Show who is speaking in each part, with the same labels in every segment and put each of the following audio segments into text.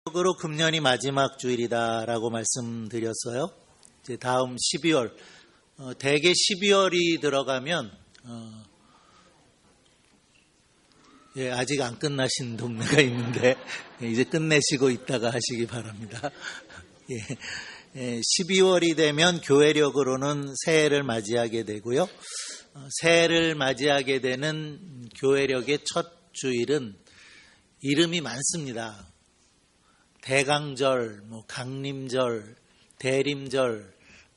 Speaker 1: 으로 금년이 마지막 주일이다라고 말씀드렸어요. 이제 다음 12월, 대개 12월이 들어가면 아직 안 끝나신 동네가 있는데 이제 끝내시고 있다가 하시기 바랍니다. 12월이 되면 교회력으로는 새해를 맞이하게 되고요. 새해를 맞이하게 되는 교회력의 첫 주일은 이름이 많습니다. 대강절, 강림절, 대림절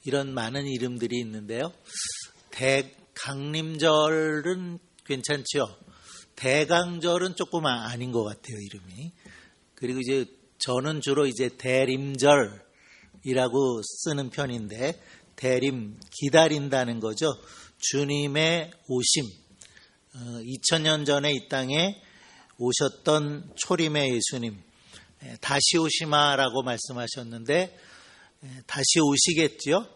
Speaker 1: 이런 많은 이름들이 있는데요. 강림절은 괜찮죠. 대강절은 조금 아닌 것 같아요, 이름이. 그리고 이제 저는 주로 이제 대림절이라고 쓰는 편인데, 대림 기다린다는 거죠. 주님의 오심. 2000년 전에 이 땅에 오셨던 초림의 예수님. 다시 오시마라고 말씀하셨는데 다시 오시겠죠.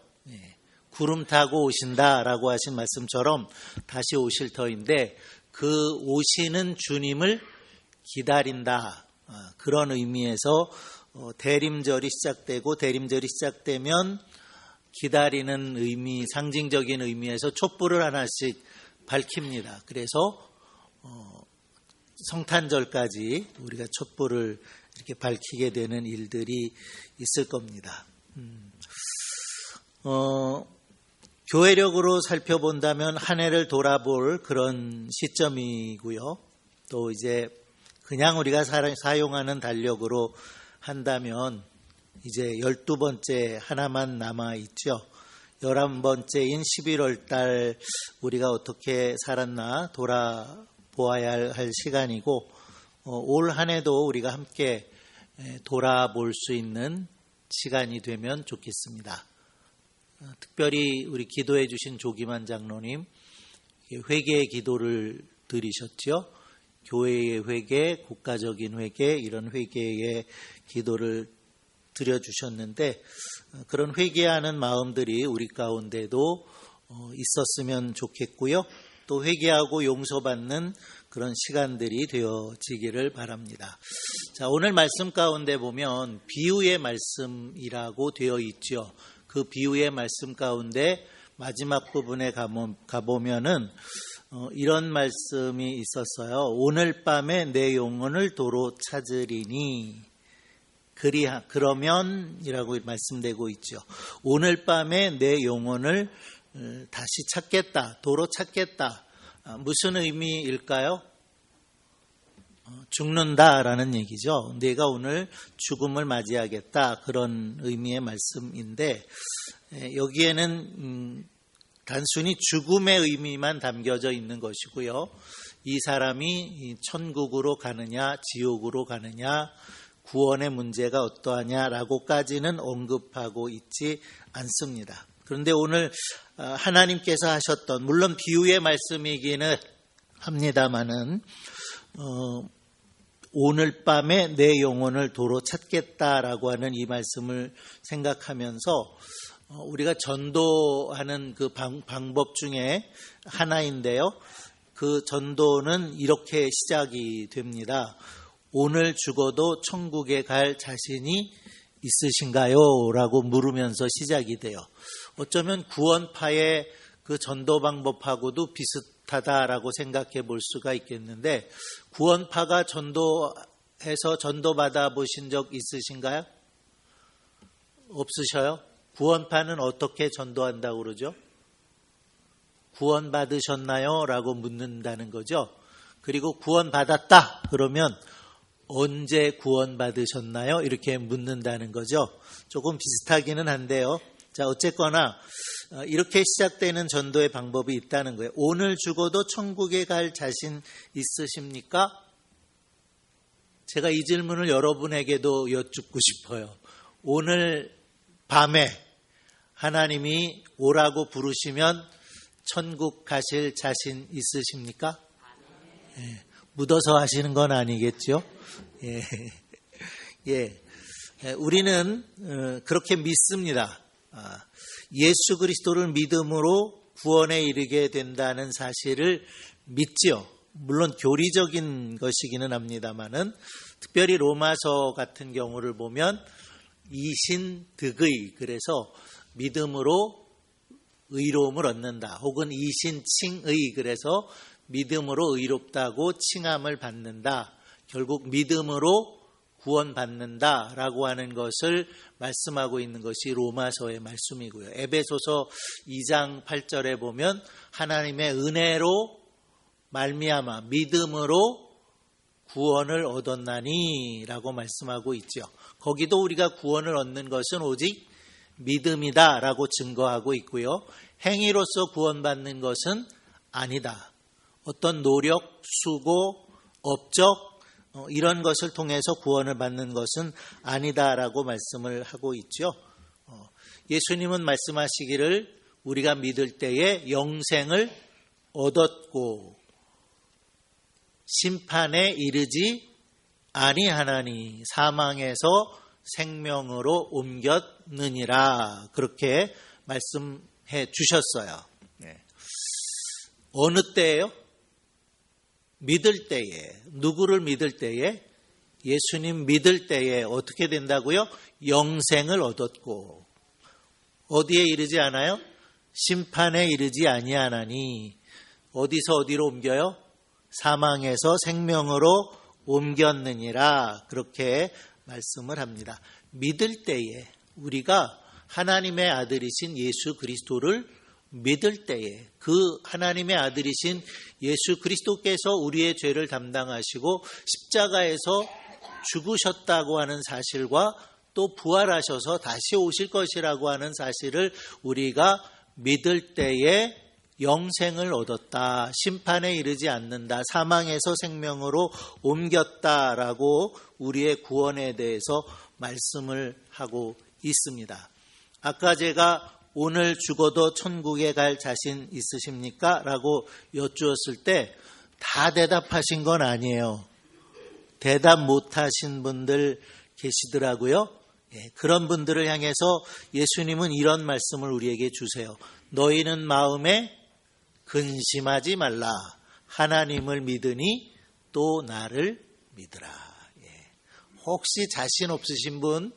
Speaker 1: 구름 타고 오신다라고 하신 말씀처럼 다시 오실 터인데 그 오시는 주님을 기다린다. 그런 의미에서 대림절이 시작되고 대림절이 시작되면 기다리는 의미, 상징적인 의미에서 촛불을 하나씩 밝힙니다. 그래서 성탄절까지 우리가 촛불을 이렇게 밝히게 되는 일들이 있을 겁니다. 교회력으로 살펴본다면 한 해를 돌아볼 그런 시점이고요. 또 이제 그냥 우리가 사용하는 달력으로 한다면 이제 12번째 하나만 남아있죠. 11번째인 11월 달 우리가 어떻게 살았나 돌아보아야 할 시간이고 올 한 해도 우리가 함께 돌아볼 수 있는 시간이 되면 좋겠습니다. 특별히 우리 기도해 주신 조기만 장로님 회개의 기도를 드리셨죠. 교회의 회개, 국가적인 회개 이런 회개의 기도를 드려주셨는데 그런 회개하는 마음들이 우리 가운데도 있었으면 좋겠고요. 또 회개하고 용서받는 그런 시간들이 되어지기를 바랍니다. 자, 오늘 말씀 가운데 보면 비유의 말씀이라고 되어 있죠. 그 비유의 말씀 가운데 마지막 부분에 가보면은 이런 말씀이 있었어요. 오늘 밤에 내 영혼을 도로 찾으리니 그러면이라고 말씀되고 있죠. 오늘 밤에 내 영혼을 다시 찾겠다, 도로 찾겠다. 무슨 의미일까요? 죽는다라는 얘기죠. 내가 오늘 죽음을 맞이하겠다 그런 의미의 말씀인데 여기에는 단순히 죽음의 의미만 담겨져 있는 것이고요. 이 사람이 천국으로 가느냐 지옥으로 가느냐 구원의 문제가 어떠하냐라고까지는 언급하고 있지 않습니다. 그런데 오늘 하나님께서 하셨던 물론 비유의 말씀이기는 합니다마는 오늘 밤에 내 영혼을 도로 찾겠다라고 하는 이 말씀을 생각하면서 우리가 전도하는 그 방법 중에 하나인데요. 그 전도는 이렇게 시작이 됩니다. 오늘 죽어도 천국에 갈 자신이 있으신가요? 라고 물으면서 시작이 돼요. 어쩌면 구원파의 그 전도 방법하고도 비슷하다라고 생각해 볼 수가 있겠는데 구원파가 전도해서 전도받아 보신 적 있으신가요? 없으셔요? 구원파는 어떻게 전도한다고 그러죠? 구원받으셨나요? 라고 묻는다는 거죠. 그리고 구원받았다 그러면 언제 구원받으셨나요? 이렇게 묻는다는 거죠. 조금 비슷하기는 한데요. 자, 어쨌거나 이렇게 시작되는 전도의 방법이 있다는 거예요. 오늘 죽어도 천국에 갈 자신 있으십니까? 제가 이 질문을 여러분에게도 여쭙고 싶어요. 오늘 밤에 하나님이 오라고 부르시면 천국 가실 자신 있으십니까? 예, 묻어서 하시는 건 아니겠죠? 우리는 그렇게 믿습니다. 예수 그리스도를 믿음으로 구원에 이르게 된다는 사실을 믿지요. 물론 교리적인 것이기는 합니다만은 특별히 로마서 같은 경우를 보면 이신득의, 그래서 믿음으로 의로움을 얻는다. 혹은 이신칭의, 그래서 믿음으로 의롭다고 칭함을 받는다. 결국 믿음으로 구원받는다라고 하는 것을 말씀하고 있는 것이 로마서의 말씀이고요. 에베소서 2장 8절에 보면 하나님의 은혜로 말미암아 믿음으로 구원을 얻었나니 라고 말씀하고 있죠. 거기도 우리가 구원을 얻는 것은 오직 믿음이다 라고 증거하고 있고요. 행위로서 구원받는 것은 아니다. 어떤 노력, 수고, 업적 이런 것을 통해서 구원을 받는 것은 아니다라고 말씀을 하고 있죠. 예수님은 말씀하시기를 우리가 믿을 때에 영생을 얻었고 심판에 이르지 아니하나니 사망에서 생명으로 옮겼느니라, 그렇게 말씀해 주셨어요. 어느 때예요? 믿을 때에. 누구를 믿을 때에? 예수님 믿을 때에 어떻게 된다고요? 영생을 얻었고. 어디에 이르지 않아요? 심판에 이르지 아니하나니. 어디서 어디로 옮겨요? 사망에서 생명으로 옮겼느니라, 그렇게 말씀을 합니다. 믿을 때에, 우리가 하나님의 아들이신 예수 그리스도를 믿을 때에 그 하나님의 아들이신 예수 그리스도께서 우리의 죄를 담당하시고 십자가에서 죽으셨다고 하는 사실과 또 부활하셔서 다시 오실 것이라고 하는 사실을 우리가 믿을 때에 영생을 얻었다, 심판에 이르지 않는다, 사망에서 생명으로 옮겼다라고 우리의 구원에 대해서 말씀을 하고 있습니다. 아까 제가 오늘 죽어도 천국에 갈 자신 있으십니까? 라고 여쭈었을 때 다 대답하신 건 아니에요. 대답 못하신 분들 계시더라고요. 그런 분들을 향해서 예수님은 이런 말씀을 우리에게 주세요. 너희는 마음에 근심하지 말라. 하나님을 믿으니 또 나를 믿으라. 혹시 자신 없으신 분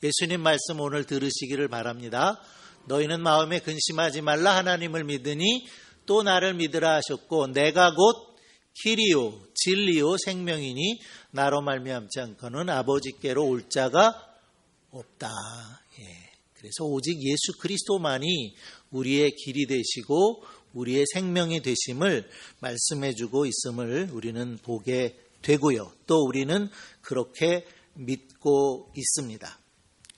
Speaker 1: 예수님 말씀 오늘 들으시기를 바랍니다. 너희는 마음에 근심하지 말라. 하나님을 믿으니 또 나를 믿으라 하셨고 내가 곧 길이요 진리요 생명이니 나로 말미암지 않고는 아버지께로 올 자가 없다. 그래서 오직 예수 그리스도만이 우리의 길이 되시고 우리의 생명이 되심을 말씀해주고 있음을 우리는 보게 되고요. 또 우리는 그렇게 믿고 있습니다.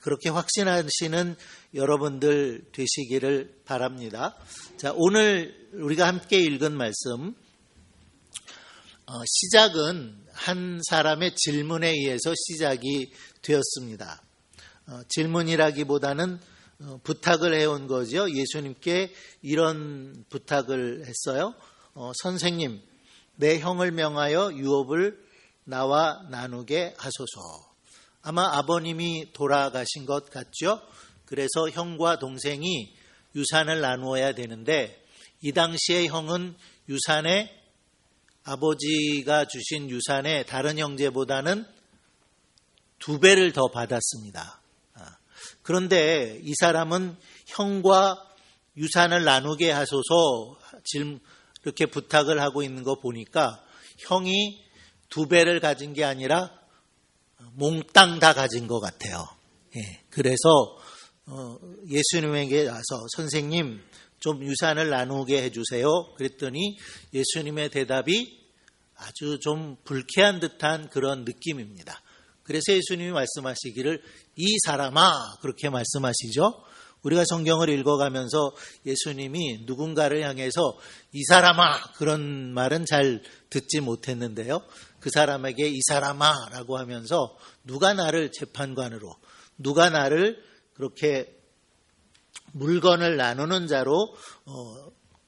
Speaker 1: 그렇게 확신하시는 여러분들 되시기를 바랍니다. 자, 오늘 우리가 함께 읽은 말씀, 시작은 한 사람의 질문에 의해서 시작이 되었습니다. 질문이라기보다는 부탁을 해온 거죠. 예수님께 이런 부탁을 했어요. 선생님, 내 형을 명하여 유업을 나와 나누게 하소서. 아마 아버님이 돌아가신 것 같죠. 그래서 형과 동생이 유산을 나누어야 되는데 이 당시에 형은 유산에 아버지가 주신 유산에 다른 형제보다는 2배를 더 받았습니다. 그런데 이 사람은 형과 유산을 나누게 하소서 이렇게 부탁을 하고 있는 거 보니까 형이 2배를 가진 게 아니라 몽땅 다 가진 것 같아요. 그래서 예수님에게 와서 선생님 좀 유산을 나누게 해주세요. 그랬더니 예수님의 대답이 아주 좀 불쾌한 듯한 그런 느낌입니다. 그래서 예수님이 말씀하시기를 이 사람아, 그렇게 말씀하시죠. 우리가 성경을 읽어가면서 예수님이 누군가를 향해서 이 사람아 그런 말은 잘 듣지 못했는데요. 그 사람에게 이 사람아 라고 하면서 누가 나를 재판관으로, 누가 나를 그렇게 물건을 나누는 자로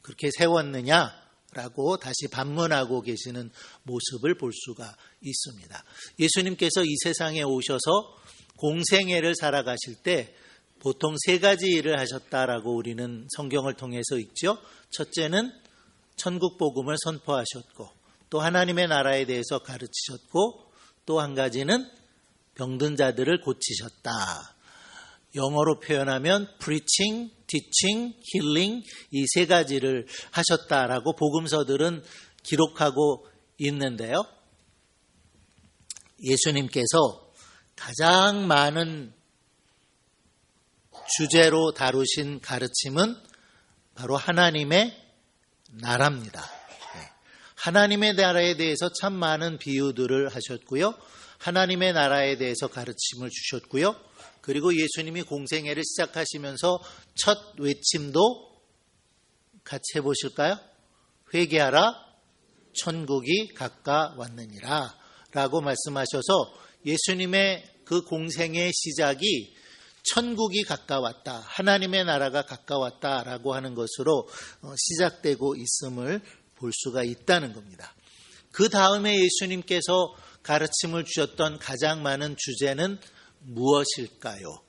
Speaker 1: 그렇게 세웠느냐라고 다시 반문하고 계시는 모습을 볼 수가 있습니다. 예수님께서 이 세상에 오셔서 공생애를 살아가실 때 보통 3가지 일을 하셨다라고 우리는 성경을 통해서 읽죠. 첫째는 천국 복음을 선포하셨고 또 하나님의 나라에 대해서 가르치셨고 또 한 가지는 병든 자들을 고치셨다. 영어로 표현하면 preaching, teaching, healing 이 세 가지를 하셨다라고 복음서들은 기록하고 있는데요. 예수님께서 가장 많은 주제로 다루신 가르침은 바로 하나님의 나라입니다. 하나님의 나라에 대해서 참 많은 비유들을 하셨고요. 하나님의 나라에 대해서 가르침을 주셨고요. 그리고 예수님이 공생애를 시작하시면서 첫 외침도 같이 해보실까요? 회개하라, 천국이 가까웠느니라 라고 말씀하셔서 예수님의 그 공생의 시작이 천국이 가까웠다, 하나님의 나라가 가까웠다라고 하는 것으로 시작되고 있음을 볼 수가 있다는 겁니다. 그 다음에 예수님께서 가르침을 주셨던 가장 많은 주제는 무엇일까요?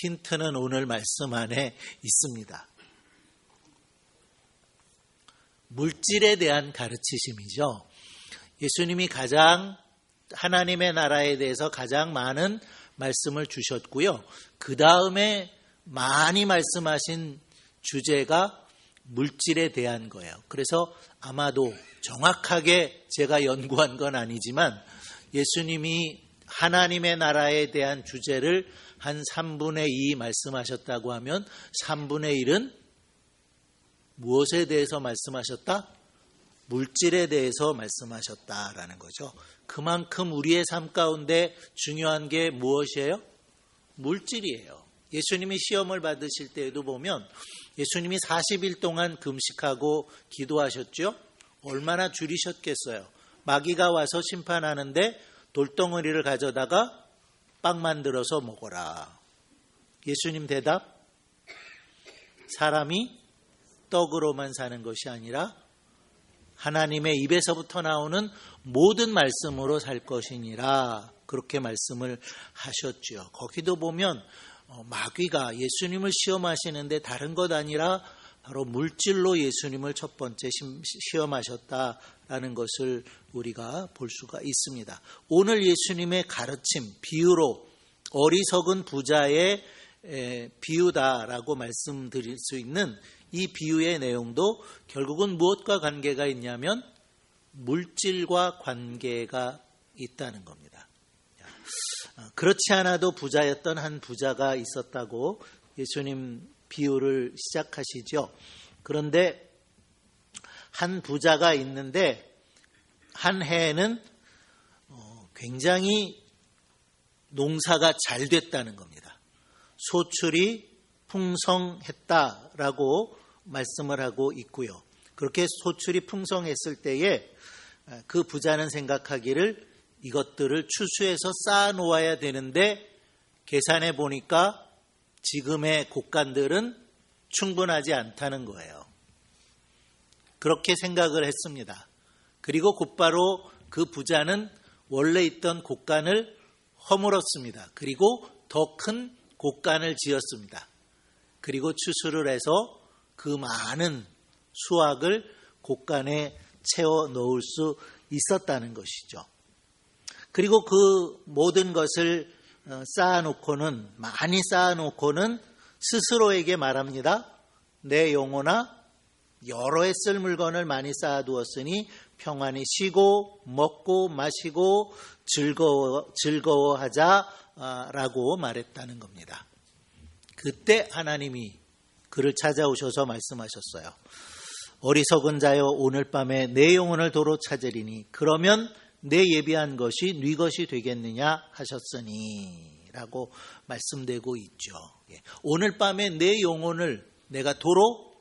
Speaker 1: 힌트는 오늘 말씀 안에 있습니다. 물질에 대한 가르치심이죠. 예수님이 가장 하나님의 나라에 대해서 가장 많은 말씀을 주셨고요. 그 다음에 많이 말씀하신 주제가 물질에 대한 거예요. 그래서 아마도 정확하게 제가 연구한 건 아니지만 예수님이 하나님의 나라에 대한 주제를 한 3분의 2 말씀하셨다고 하면 3분의 1은 무엇에 대해서 말씀하셨다? 물질에 대해서 말씀하셨다라는 거죠. 그만큼 우리의 삶 가운데 중요한 게 무엇이에요? 물질이에요. 예수님이 시험을 받으실 때에도 보면 예수님이 40일 동안 금식하고 기도하셨죠? 얼마나 줄이셨겠어요? 마귀가 와서 심판하는데 돌덩어리를 가져다가 빵 만들어서 먹어라. 예수님 대답, 사람이 떡으로만 사는 것이 아니라 하나님의 입에서부터 나오는 모든 말씀으로 살 것이니라. 그렇게 말씀을 하셨죠. 거기도 보면 마귀가 예수님을 시험하시는데 다른 것 아니라 바로 물질로 예수님을 첫 번째 시험하셨다라는 것을 우리가 볼 수가 있습니다. 오늘 예수님의 가르침, 비유로 어리석은 부자의 비유다라고 말씀드릴 수 있는 이 비유의 내용도 결국은 무엇과 관계가 있냐면 물질과 관계가 있다는 겁니다. 그렇지 않아도 부자였던 한 부자가 있었다고 예수님 비유를 시작하시죠. 그런데 한 부자가 있는데 한 해에는 굉장히 농사가 잘 됐다는 겁니다. 소출이 풍성했다라고 말씀을 하고 있고요. 그렇게 소출이 풍성했을 때에 그 부자는 생각하기를 이것들을 추수해서 쌓아 놓아야 되는데 계산해 보니까 지금의 곡간들은 충분하지 않다는 거예요. 그렇게 생각을 했습니다. 그리고 곧바로 그 부자는 원래 있던 곡간을 허물었습니다. 그리고 더 큰 곡간을 지었습니다. 그리고 추수를 해서 그 많은 수확을 곡간에 채워 넣을 수 있었다는 것이죠. 그리고 그 모든 것을 쌓아놓고는, 많이 쌓아놓고는 스스로에게 말합니다. 내 영혼아, 여러 해 쓸 물건을 많이 쌓아두었으니 평안히 쉬고 먹고 마시고 즐거워하자라고 말했다는 겁니다. 그때 하나님이 그를 찾아오셔서 말씀하셨어요. 어리석은 자여, 오늘 밤에 내 영혼을 도로 찾으리니 그러면 내 예비한 것이 네 것이 되겠느냐 하셨으니 라고 말씀되고 있죠. 오늘 밤에 내 영혼을 내가 도로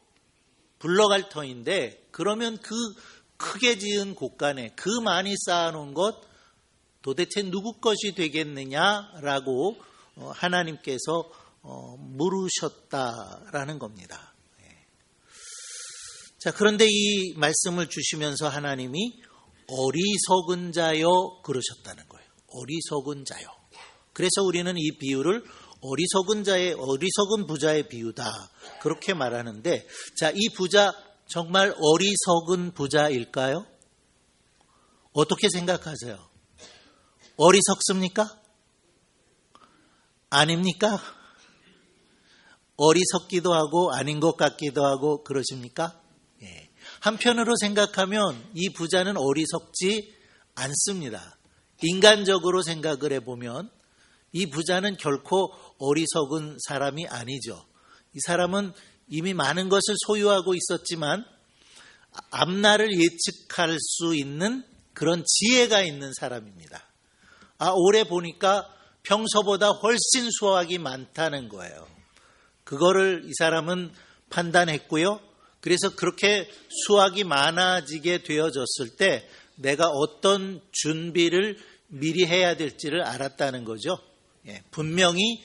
Speaker 1: 불러갈 터인데 그러면 그 크게 지은 곳간에 그 많이 쌓아놓은 것 도대체 누구 것이 되겠느냐라고 하나님께서 물으셨다라는 겁니다. 자, 그런데 이 말씀을 주시면서 하나님이 어리석은 자여 그러셨다는 거예요. 어리석은 자여. 그래서 우리는 이 비유를 어리석은 부자의 비유다 그렇게 말하는데, 자, 이 부자 정말 어리석은 부자일까요? 어떻게 생각하세요? 어리석습니까? 아닙니까? 어리석기도 하고 아닌 것 같기도 하고 그러십니까? 예. 한편으로 생각하면 이 부자는 어리석지 않습니다. 인간적으로 생각을 해보면 이 부자는 결코 어리석은 사람이 아니죠. 이 사람은 이미 많은 것을 소유하고 있었지만 앞날을 예측할 수 있는 그런 지혜가 있는 사람입니다. 올해 보니까 평소보다 훨씬 수확이 많다는 거예요. 그거를 이 사람은 판단했고요. 그래서 그렇게 수확이 많아지게 되어졌을 때 내가 어떤 준비를 미리 해야 될지를 알았다는 거죠. 분명히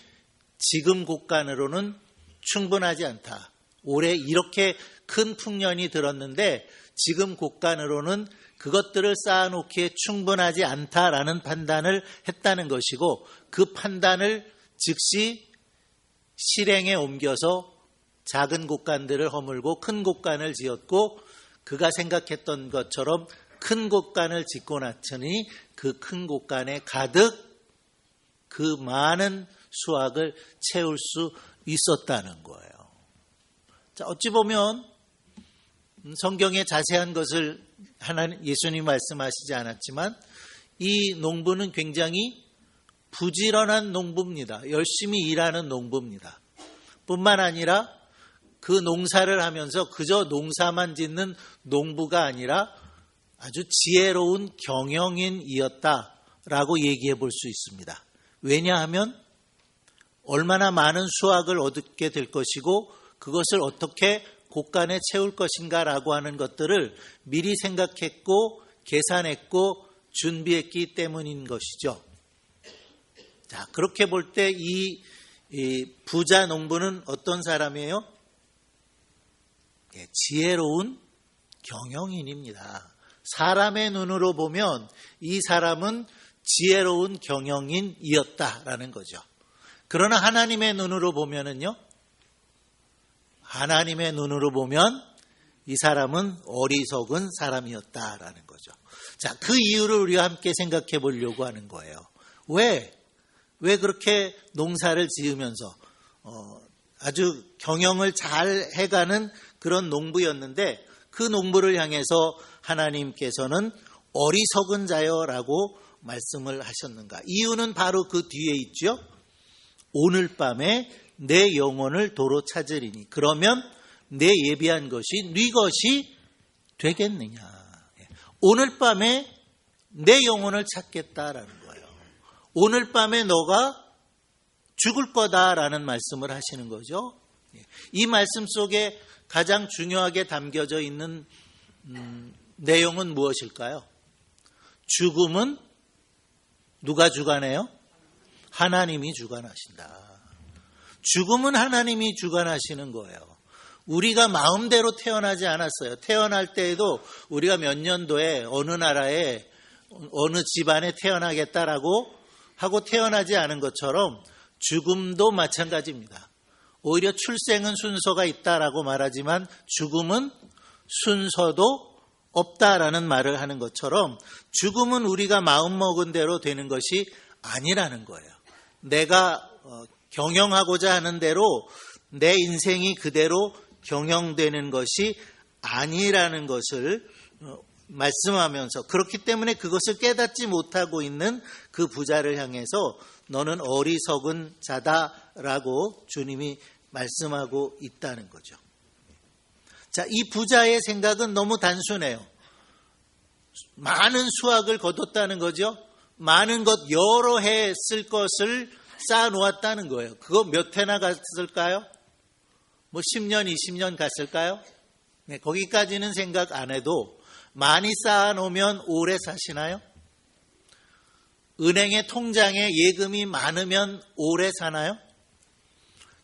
Speaker 1: 지금 곳간으로는 충분하지 않다. 올해 이렇게 큰 풍년이 들었는데 지금 곳간으로는 그것들을 쌓아놓기에 충분하지 않다라는 판단을 했다는 것이고 그 판단을 즉시 실행에 옮겨서 작은 곳간들을 허물고 큰 곳간을 지었고 그가 생각했던 것처럼 큰 곳간을 짓고 났으니 그 큰 곳간에 가득 그 많은 수확을 채울 수 있었다는 거예요. 자, 어찌 보면 성경의 자세한 것을 예수님 말씀하시지 않았지만 이 농부는 굉장히 부지런한 농부입니다. 열심히 일하는 농부입니다. 뿐만 아니라 그 농사를 하면서 그저 농사만 짓는 농부가 아니라 아주 지혜로운 경영인이었다라고 얘기해 볼 수 있습니다. 왜냐하면 얼마나 많은 수확을 얻게 될 것이고 그것을 어떻게 곳간에 채울 것인가라고 하는 것들을 미리 생각했고 계산했고 준비했기 때문인 것이죠. 자, 그렇게 볼 때 이 부자 농부는 어떤 사람이에요? 지혜로운 경영인입니다. 사람의 눈으로 보면 이 사람은 지혜로운 경영인이었다라는 거죠. 그러나 하나님의 눈으로 보면은요, 하나님의 눈으로 보면 이 사람은 어리석은 사람이었다라는 거죠. 자, 그 이유를 우리가 함께 생각해 보려고 하는 거예요. 왜 그렇게 농사를 지으면서 아주 경영을 잘 해가는 그런 농부였는데 그 농부를 향해서 하나님께서는 어리석은 자여라고 말씀을 하셨는가? 이유는 바로 그 뒤에 있죠. 오늘 밤에 내 영혼을 도로 찾으리니 그러면 내 예비한 것이 네 것이 되겠느냐. 오늘 밤에 내 영혼을 찾겠다라는 거예요. 오늘 밤에 너가 죽을 거다라는 말씀을 하시는 거죠. 이 말씀 속에 가장 중요하게 담겨져 있는 내용은 무엇일까요? 죽음은 누가 주관해요? 하나님이 주관하신다. 죽음은 하나님이 주관하시는 거예요. 우리가 마음대로 태어나지 않았어요. 태어날 때에도 우리가 몇 년도에 어느 나라에 어느 집안에 태어나겠다라고 하고 태어나지 않은 것처럼 죽음도 마찬가지입니다. 오히려 출생은 순서가 있다라고 말하지만 죽음은 순서도 없다라는 말을 하는 것처럼 죽음은 우리가 마음먹은 대로 되는 것이 아니라는 거예요. 내가 경영하고자 하는 대로 내 인생이 그대로 경영되는 것이 아니라는 것을 말씀하면서 그렇기 때문에 그것을 깨닫지 못하고 있는 그 부자를 향해서 너는 어리석은 자다라고 주님이 말씀하고 있다는 거죠. 자, 이 부자의 생각은 너무 단순해요. 많은 수확을 거뒀다는 거죠. 많은 것 여러 해 쓸 것을 쌓아놓았다는 거예요. 그거 몇 해나 갔을까요? 10년, 20년 갔을까요? 네, 거기까지는 생각 안 해도 많이 쌓아놓으면 오래 사시나요? 은행의 통장에 예금이 많으면 오래 사나요?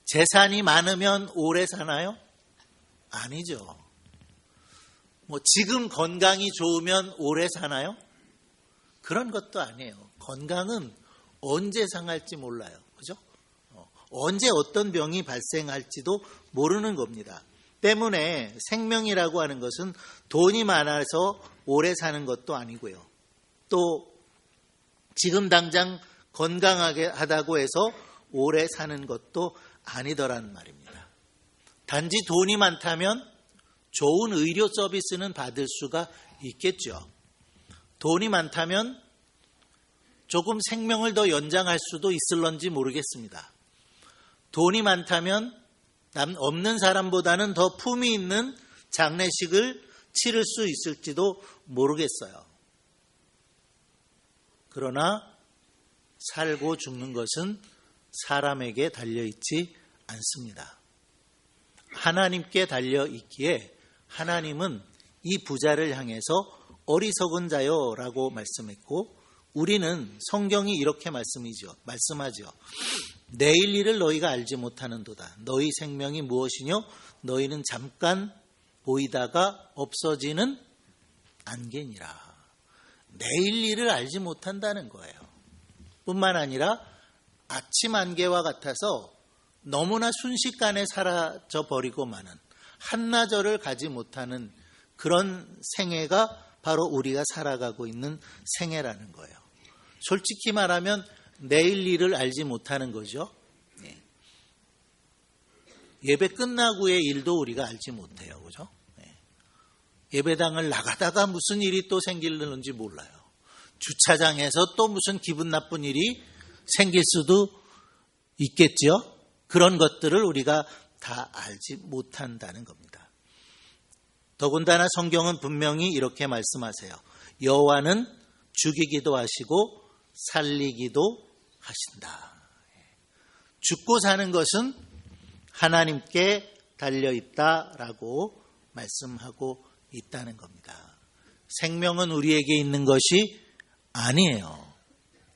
Speaker 1: 재산이 많으면 오래 사나요? 아니죠. 지금 건강이 좋으면 오래 사나요? 그런 것도 아니에요. 건강은 언제 상할지 몰라요. 그죠? 언제 어떤 병이 발생할지도 모르는 겁니다. 때문에 생명이라고 하는 것은 돈이 많아서 오래 사는 것도 아니고요. 또 지금 당장 건강하게 하다고 해서 오래 사는 것도 아니더란 말입니다. 단지 돈이 많다면 좋은 의료 서비스는 받을 수가 있겠죠. 돈이 많다면 조금 생명을 더 연장할 수도 있을런지 모르겠습니다. 돈이 많다면 없는 사람보다는 더 품위 있는 장례식을 치를 수 있을지도 모르겠어요. 그러나 살고 죽는 것은 사람에게 달려있지 않습니다. 하나님께 달려있기에 하나님은 이 부자를 향해서 어리석은 자요라고 말씀했고, 우리는 성경이 이렇게 말씀하죠. 내일 일을 너희가 알지 못하는도다. 너희 생명이 무엇이뇨? 너희는 잠깐 보이다가 없어지는 안개니라. 내일 일을 알지 못한다는 거예요. 뿐만 아니라 아침 안개와 같아서 너무나 순식간에 사라져 버리고 마는 한나절을 가지 못하는 그런 생애가 바로 우리가 살아가고 있는 생애라는 거예요. 솔직히 말하면 내일 일을 알지 못하는 거죠. 예배 끝나고의 일도 우리가 알지 못해요. 그죠? 예배당을 나가다가 무슨 일이 또 생기는지 몰라요. 주차장에서 또 무슨 기분 나쁜 일이 생길 수도 있겠죠. 그런 것들을 우리가 다 알지 못한다는 겁니다. 더군다나 성경은 분명히 이렇게 말씀하세요. 여호와는 죽이기도 하시고 살리기도 하신다. 죽고 사는 것은 하나님께 달려있다라고 말씀하고 있다는 겁니다. 생명은 우리에게 있는 것이 아니에요.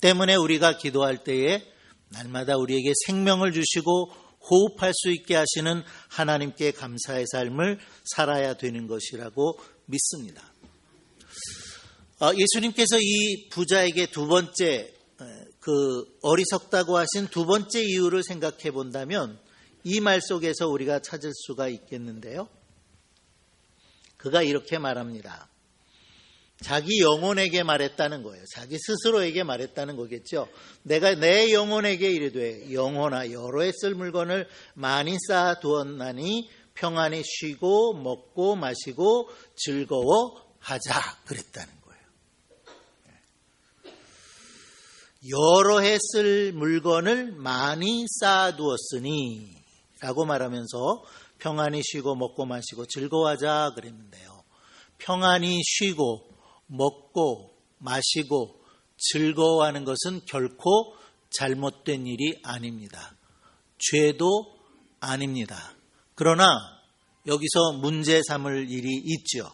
Speaker 1: 때문에 우리가 기도할 때에 날마다 우리에게 생명을 주시고 호흡할 수 있게 하시는 하나님께 감사의 삶을 살아야 되는 것이라고 믿습니다. 예수님께서 이 부자에게 두 번째 어리석다고 하신 두 번째 이유를 생각해 본다면 이 말 속에서 우리가 찾을 수가 있겠는데요. 그가 이렇게 말합니다. 자기 영혼에게 말했다는 거예요. 자기 스스로에게 말했다는 거겠죠. 내가 내 영혼에게 이르되 영혼아 여러에 쓸 물건을 많이 쌓아두었나니 평안히 쉬고 먹고 마시고 즐거워하자 그랬다는 거예요. 여러 해 쓸 물건을 많이 쌓아두었으니 라고 말하면서 평안히 쉬고 먹고 마시고 즐거워하자 그랬는데요. 평안히 쉬고 먹고 마시고 즐거워하는 것은 결코 잘못된 일이 아닙니다. 죄도 아닙니다. 그러나 여기서 문제 삼을 일이 있죠.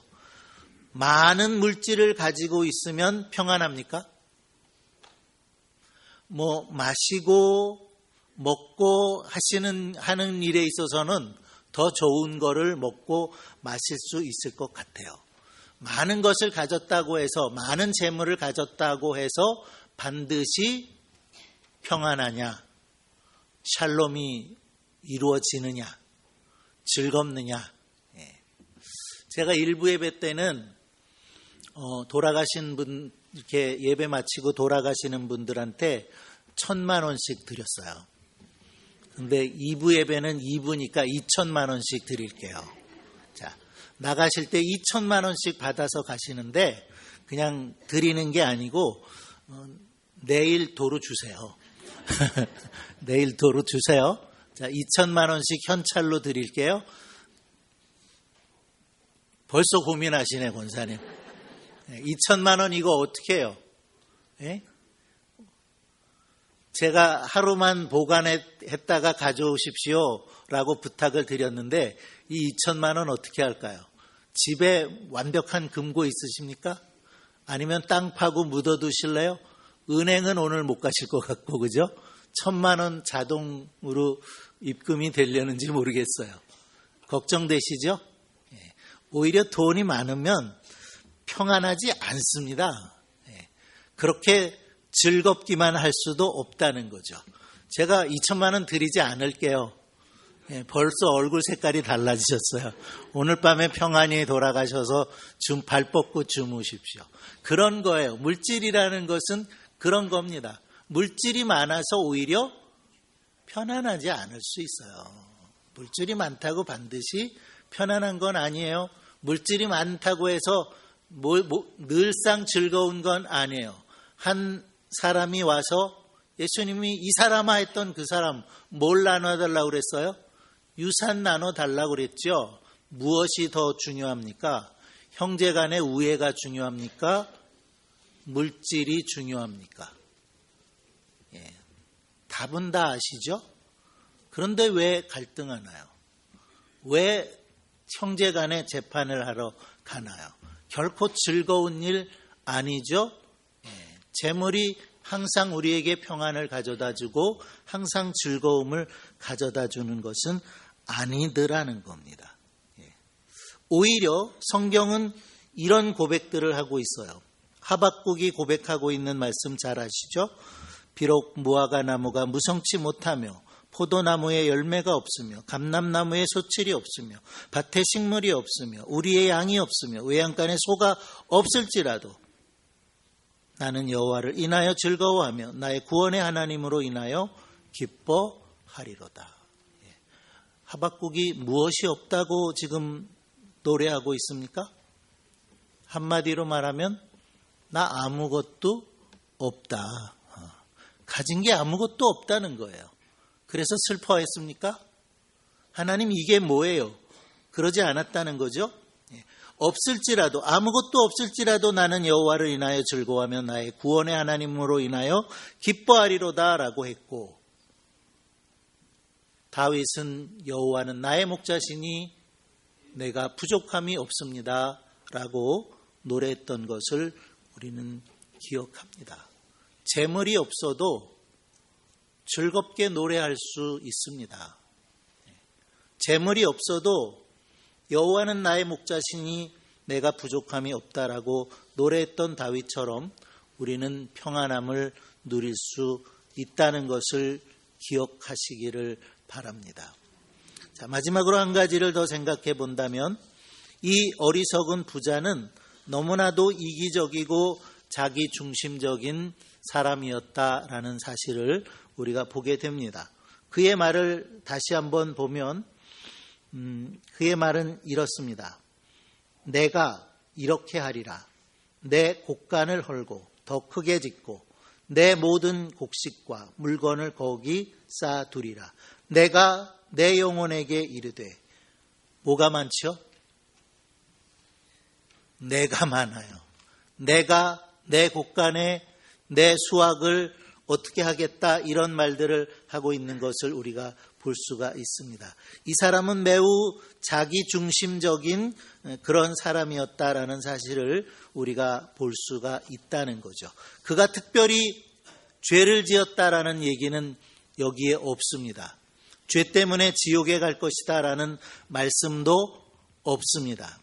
Speaker 1: 많은 물질을 가지고 있으면 평안합니까? 마시고 먹고 하는 일에 있어서는 더 좋은 거를 먹고 마실 수 있을 것 같아요. 많은 것을 가졌다고 해서, 많은 재물을 가졌다고 해서 반드시 평안하냐, 샬롬이 이루어지느냐, 즐겁느냐. 제가 일부 예배 때는 돌아가신 분, 이렇게 예배 마치고 돌아가시는 분들한테 1,000만 원씩 드렸어요. 근데 2부 예배는 2부니까 2,000만 원씩 드릴게요. 자, 나가실 때 2,000만 원씩 받아서 가시는데 그냥 드리는 게 아니고 내일 도로 주세요. 내일 도로 주세요. 자, 2,000만 원씩 현찰로 드릴게요. 벌써 고민하시네, 권사님. 2,000만 원 이거 어떻게 해요? 예? 제가 하루만 보관했다가 가져오십시오 라고 부탁을 드렸는데 이 2,000만 원 어떻게 할까요? 집에 완벽한 금고 있으십니까? 아니면 땅 파고 묻어두실래요? 은행은 오늘 못 가실 것 같고, 그죠? 1,000만 원 자동으로 입금이 되려는지 모르겠어요. 걱정되시죠? 오히려 돈이 많으면 평안하지 않습니다. 그렇게 즐겁기만 할 수도 없다는 거죠. 제가 2,000만 원 드리지 않을게요. 벌써 얼굴 색깔이 달라지셨어요. 오늘 밤에 평안히 돌아가셔서 발 뻗고 주무십시오. 그런 거예요. 물질이라는 것은 그런 겁니다. 물질이 많아서 오히려 편안하지 않을 수 있어요. 물질이 많다고 반드시 편안한 건 아니에요. 물질이 많다고 해서 늘상 즐거운 건 아니에요. 한 사람이 와서 예수님이 이 사람아 했던 그 사람 뭘 나눠달라고 그랬어요? 유산 나눠달라고 그랬죠. 무엇이 더 중요합니까? 형제 간의 우애가 중요합니까? 물질이 중요합니까? 답은 다 아시죠? 그런데 왜 갈등하나요? 왜 형제 간에 재판을 하러 가나요? 결코 즐거운 일 아니죠? 재물이 항상 우리에게 평안을 가져다 주고 항상 즐거움을 가져다 주는 것은 아니더라는 겁니다. 오히려 성경은 이런 고백들을 하고 있어요. 하박국이 고백하고 있는 말씀 잘 아시죠? 비록 무화과 나무가 무성치 못하며 포도나무에 열매가 없으며 감람나무에 소출이 없으며 밭에 식물이 없으며 우리의 양이 없으며 외양간에 소가 없을지라도 나는 여호와를 인하여 즐거워하며 나의 구원의 하나님으로 인하여 기뻐하리로다. 하박국이 무엇이 없다고 지금 노래하고 있습니까? 한마디로 말하면 나 아무것도 없다. 가진 게 아무것도 없다는 거예요. 그래서 슬퍼했습니까? 하나님 이게 뭐예요? 그러지 않았다는 거죠. 없을지라도 아무것도 없을지라도 나는 여호와를 인하여 즐거워하며 나의 구원의 하나님으로 인하여 기뻐하리로다라고 했고, 다윗은 여호와는 나의 목자시니 내가 부족함이 없습니다라고 노래했던 것을 우리는 기억합니다. 재물이 없어도 즐겁게 노래할 수 있습니다. 재물이 없어도 여호와는 나의 목자시니 내가 부족함이 없다라고 노래했던 다윗처럼 우리는 평안함을 누릴 수 있다는 것을 기억하시기를 바랍니다. 자, 마지막으로 한 가지를 더 생각해 본다면 이 어리석은 부자는 너무나도 이기적이고 자기 중심적인 사람이었다라는 사실을 우리가 보게 됩니다. 그의 말을 다시 한번 보면 그의 말은 이렇습니다. 내가 이렇게 하리라. 내 곡간을 헐고 더 크게 짓고 내 모든 곡식과 물건을 거기 쌓아두리라. 내가 내 영혼에게 이르되 뭐가 많죠? 내가 많아요. 내가 내 곡간에 내 수확을 어떻게 하겠다 이런 말들을 하고 있는 것을 우리가 볼 수가 있습니다. 이 사람은 매우 자기 중심적인 그런 사람이었다라는 사실을 우리가 볼 수가 있다는 거죠. 그가 특별히 죄를 지었다라는 얘기는 여기에 없습니다. 죄 때문에 지옥에 갈 것이다라는 말씀도 없습니다.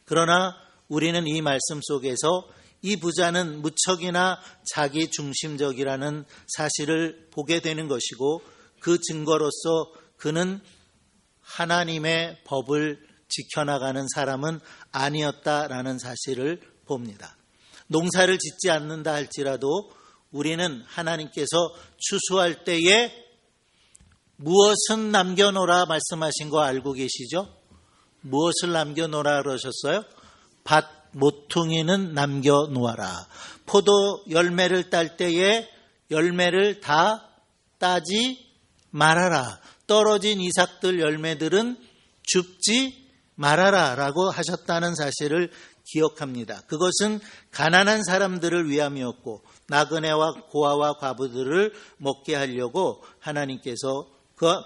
Speaker 1: 그러나 우리는 이 말씀 속에서 이 부자는 무척이나 자기 중심적이라는 사실을 보게 되는 것이고, 그 증거로서 그는 하나님의 법을 지켜나가는 사람은 아니었다라는 사실을 봅니다. 농사를 짓지 않는다 할지라도 우리는 하나님께서 추수할 때에 무엇은 남겨놓으라 말씀하신 거 알고 계시죠? 무엇을 남겨놓으라 그러셨어요? 밭 모퉁이는 남겨놓아라. 포도 열매를 딸 때에 열매를 다 따지 말아라. 떨어진 이삭들 열매들은 줍지 말아라 라고 하셨다는 사실을 기억합니다. 그것은 가난한 사람들을 위함이었고 나그네와 고아와 과부들을 먹게 하려고 하나님께서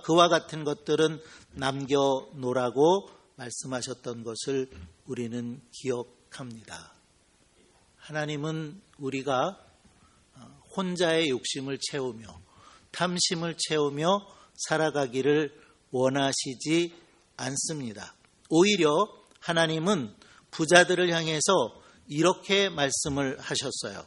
Speaker 1: 그와 같은 것들은 남겨놓으라고 말씀하셨던 것을 우리는 기억합니다. 하나님은 우리가 혼자의 욕심을 채우며 탐심을 채우며 살아가기를 원하시지 않습니다. 오히려 하나님은 부자들을 향해서 이렇게 말씀을 하셨어요.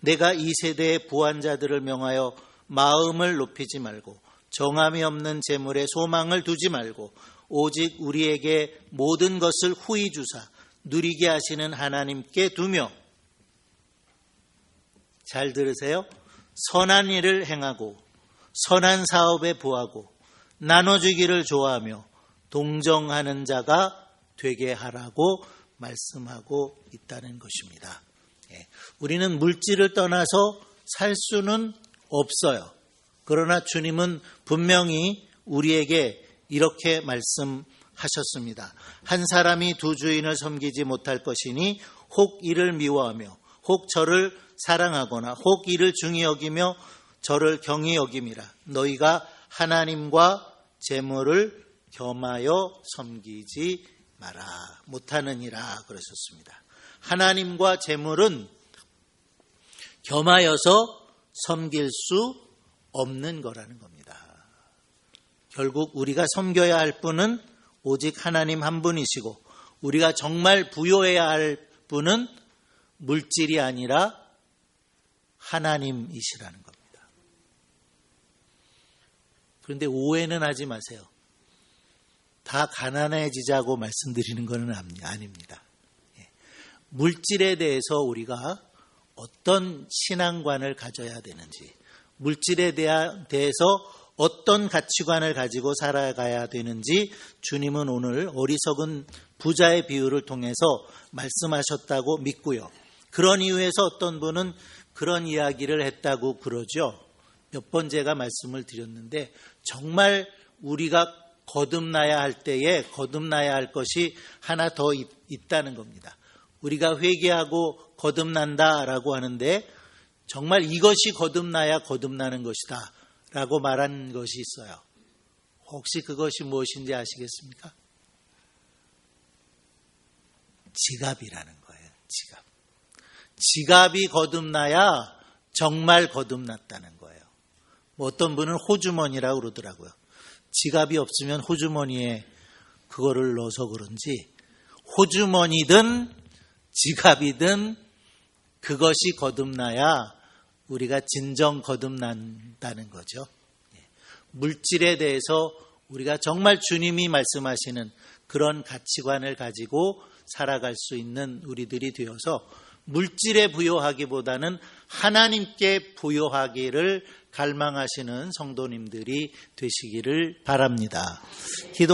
Speaker 1: 내가 이 세대의 부한 자들을 명하여 마음을 높이지 말고 정함이 없는 재물에 소망을 두지 말고 오직 우리에게 모든 것을 후히 주사 누리게 하시는 하나님께 두며, 잘 들으세요. 선한 일을 행하고 선한 사업에 부하고 나눠주기를 좋아하며 동정하는 자가 되게 하라고 말씀하고 있다는 것입니다. 우리는 물질을 떠나서 살 수는 없어요. 그러나 주님은 분명히 우리에게 이렇게 말씀하셨습니다. 한 사람이 두 주인을 섬기지 못할 것이니 혹 이를 미워하며 혹 저를 사랑하거나 혹 이를 중히 여기며 저를 경히 여김이라. 너희가 하나님과 재물을 겸하여 섬기지 마라. 못하느니라 그러셨습니다. 하나님과 재물은 겸하여서 섬길 수 없는 거라는 겁니다. 결국 우리가 섬겨야 할 분은 오직 하나님 한 분이시고, 우리가 정말 부요해야 할 분은 물질이 아니라 하나님이시라는 겁니다. 그런데 오해는 하지 마세요. 다 가난해지자고 말씀드리는 것은 아닙니다. 물질에 대해서 우리가 어떤 신앙관을 가져야 되는지, 물질에 대해서 어떤 가치관을 가지고 살아가야 되는지 주님은 오늘 어리석은 부자의 비유를 통해서 말씀하셨다고 믿고요. 그런 이유에서 어떤 분은 그런 이야기를 했다고 그러죠. 몇 번 제가 말씀을 드렸는데, 정말 우리가 거듭나야 할 때에 거듭나야 할 것이 하나 더 있다는 겁니다. 우리가 회개하고 거듭난다라고 하는데, 정말 이것이 거듭나야 거듭나는 것이다 라고 말한 것이 있어요. 혹시 그것이 무엇인지 아시겠습니까? 지갑이라는 거예요. 지갑이 거듭나야 정말 거듭났다는 거예요. 어떤 분은 호주머니라고 그러더라고요. 지갑이 없으면 호주머니에 그거를 넣어서 그런지, 호주머니든 지갑이든 그것이 거듭나야 우리가 진정 거듭난다는 거죠. 물질에 대해서 우리가 정말 주님이 말씀하시는 그런 가치관을 가지고 살아갈 수 있는 우리들이 되어서 물질에 부요하기보다는 하나님께 부요하기를 갈망하시는 성도님들이 되시기를 바랍니다.